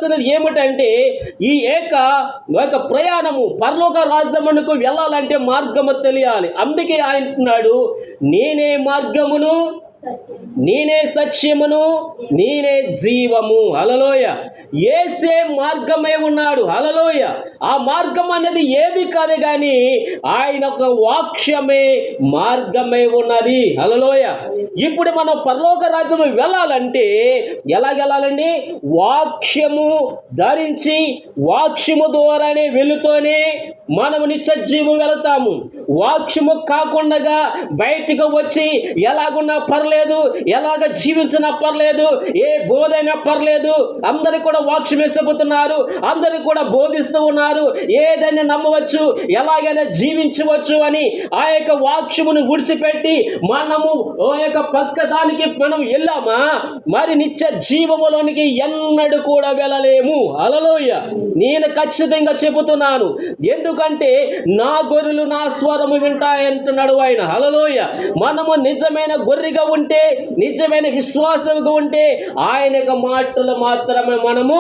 చేయవలసినది ఏమిటంటే ఈ ఒక ప్రయాణము పరలోక రాజ్యమునకు వెళ్ళాలంటే మార్గము తెలియాలి. అందుకే ఆయన అంటున్నాడు, నేనే మార్గమును, నేనే సత్యమును, నేనే జీవము. హల్లెలూయా. యేసే మార్గమై ఉన్నాడు. హల్లెలూయా. ఆ మార్గం అనేది ఏది కాదు కానీ ఆయన ఒక వాక్యమే మార్గమై ఉన్నది. హల్లెలూయా. ఇప్పుడు మనం పరలోక రాజ్యము వెళ్ళాలంటే ఎలా వెళ్ళాలండి? వాక్యము ధరించి వాక్యము ద్వారానే వెళుతూనే మనము నిత్య జీవం వెళతాము. వాక్యము కాకుండా బయటకు వచ్చి ఎలాగున్నా పర్లేదు, ఎలాగ జీవించినా పర్లేదు, ఏ బోధైనా పర్లేదు, అందరికి కూడా వాక్యం వేసపోతున్నారు, అందరికి కూడా బోధిస్తూ ఉన్నారు, ఏదైనా నమ్మవచ్చు, ఎలాగైనా జీవించవచ్చు అని ఆ యొక్క వాక్యమును విడిచిపెట్టి మనము ఓ యొక్క పక్క దానికి మనం వెళ్ళామా, మరి నిత్య జీవములోనికి ఎన్నడూ కూడా వెళ్ళలేము. హల్లెలూయా. నేను ఖచ్చితంగా చెబుతున్నాను, ఎందుకంటే నా గొర్రెలు నా స్వరము వింటాయంటున్నాడు ఆయన. హల్లెలూయా. మనము నిజమైన గొర్రెగా ఉంటే, నిజమైన విశ్వాసంగా ఉంటే ఆయన యొక్క మాటలు మాత్రమే మనము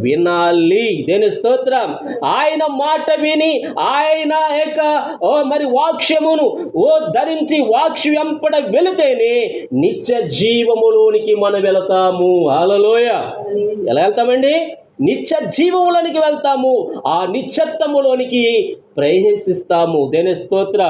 వినాలి. దేని స్తోత్రం. ఆయన మాట విని ఆయన యొక్క మరి వాక్యమును ధరించి వాక్యం వెంపడ వెళితేనే నిత్య జీవములోనికి మనం వెళతాము. హల్లెలూయా. ఎలా వెళ్తామండి? నిత్య జీవములోనికి వెళ్తాము. ఆ నిత్యత్వములోనికి ప్రవేశిస్తాము. దేని స్తోత్రం.